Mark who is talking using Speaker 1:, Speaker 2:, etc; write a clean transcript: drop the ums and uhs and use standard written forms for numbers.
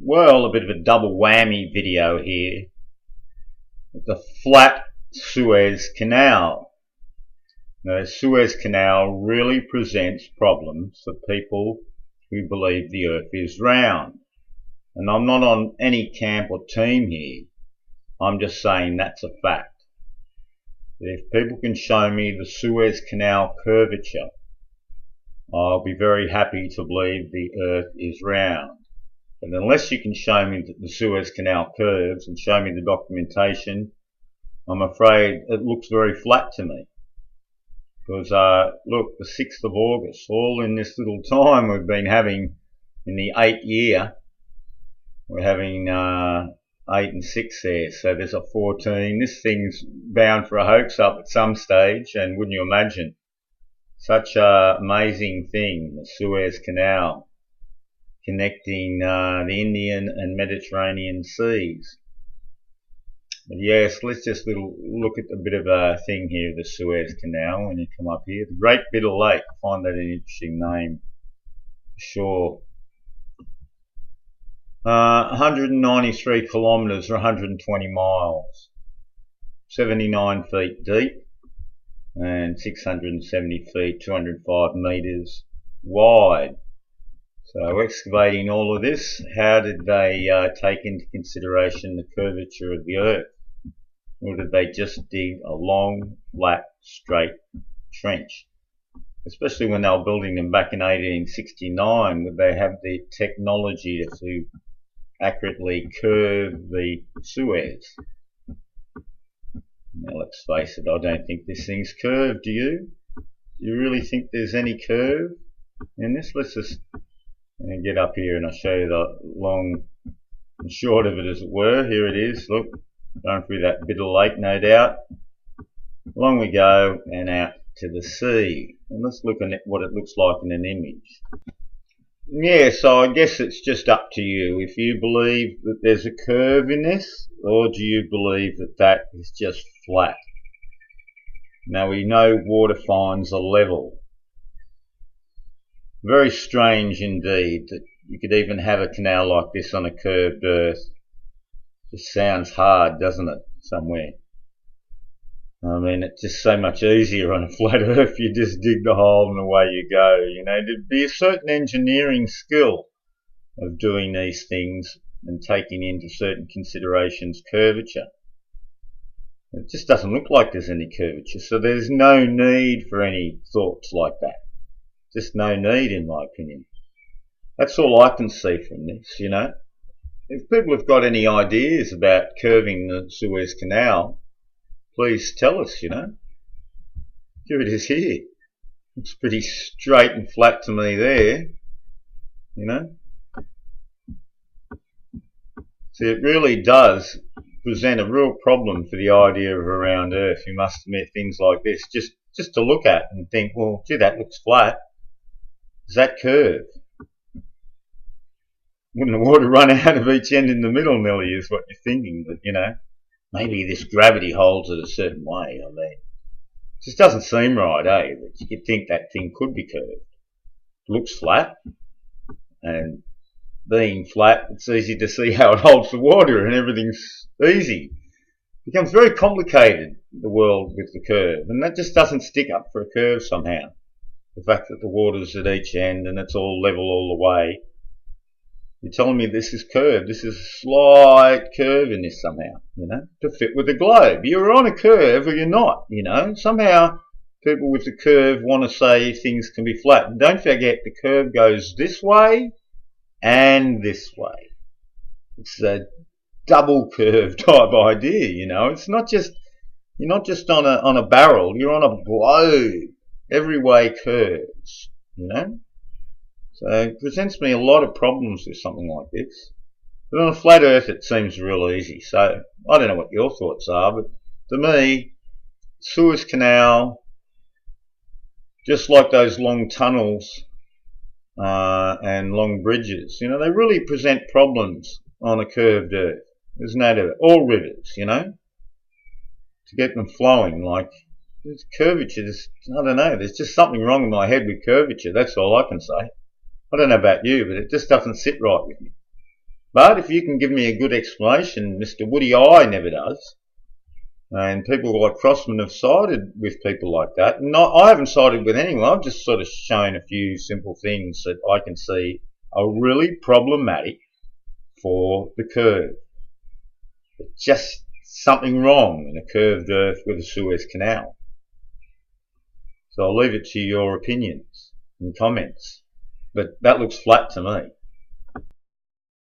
Speaker 1: Well, a bit of a double whammy video here. The flat Suez Canal. The Suez Canal really presents problems for people who believe the earth is round. And I'm not on any camp or team here. I'm just saying that's a fact. If people can show me the Suez Canal curvature, I'll be very happy to believe the earth is round. But unless you can show me the Suez Canal curves and show me the documentation, I'm afraid it looks very flat to me. Because look, the 6th of August, all in this little time we've been having in the 8th year, we're having 8 and 6 there, so there's a 14. This thing's bound for a hoax up at some stage, and wouldn't you imagine? Such an amazing thing, the Suez Canal, connecting the Indian and Mediterranean seas. But yes, let's just look at a bit of a thing here, the Suez Canal, when you come up here. The Great Bitter Lake, I find that an interesting name, for sure. 193 kilometres or 120 miles, 79 feet deep, and 670 feet, 205 metres wide. So excavating all of this, how did they take into consideration the curvature of the earth? Or did they just dig a long, flat, straight trench? Especially when they were building them back in 1869, would they have the technology to accurately curve the Suez? Now let's face it, I don't think this thing's curved, do you? Do you really think there's any curve in this? Let's just get up here and I'll show you the long and short of it, as it were. Here it is, look, going through that bitter lake, no doubt. Along we go and out to the sea. And let's look at what it looks like in an image. Yeah, so I guess it's just up to you if you believe that there's a curve in this, or do you believe that that is just flat? Now we know water finds a level. Very strange indeed that you could even have a canal like this on a curved earth. Just sounds hard, doesn't it, somewhere? I mean, it's just so much easier on a flat earth. You just dig the hole and away you go. You know, there'd be a certain engineering skill of doing these things and taking into certain considerations curvature. It just doesn't look like there's any curvature, so there's no need for any thoughts like that. Just no need, in my opinion. That's all I can see from this, you know. If people have got any ideas about curving the Suez Canal, please tell us, you know. Here it is here. Looks pretty straight and flat to me there, you know. See, it really does present a real problem for the idea of a round earth. You must admit, things like this, just to look at and think, well, gee, that looks flat. Does that curve? Wouldn't the water run out of each end in the middle, nearly, is what you're thinking. But, you know, maybe this gravity holds it a certain way. I mean, it just doesn't seem right, eh? That you could think that thing could be curved. It looks flat, and being flat, it's easy to see how it holds the water, and everything's easy. It becomes very complicated, the world with the curve, and that just doesn't stick up for a curve somehow. The fact that the water's at each end and it's all level all the way. You're telling me this is curved. This is a slight curve in this somehow, you know, to fit with the globe. You're on a curve or you're not, you know. Somehow people with the curve want to say things can be flat. And don't forget, the curve goes this way and this way. It's a double curve type idea, you know. It's not just, you're not just on a barrel, you're on a globe. Every way curves, you know. So it presents me a lot of problems with something like this. But on a flat earth it seems real easy. So I don't know what your thoughts are, but to me, Suez Canal, just like those long tunnels and long bridges, you know, they really present problems on a curved earth. There's no doubt. All rivers, you know, to get them flowing, like, there's curvature, I don't know, there's just something wrong in my head with curvature, that's all I can say. I don't know about you, but it just doesn't sit right with me. But if you can give me a good explanation, Mr. Woody Eye never does. And people like Crossman have sided with people like that. And I haven't sided with anyone. I've just sort of shown a few simple things that I can see are really problematic for the curve. Just something wrong in a curved earth with a Suez Canal. So I'll leave it to your opinions and comments. But that looks flat to me.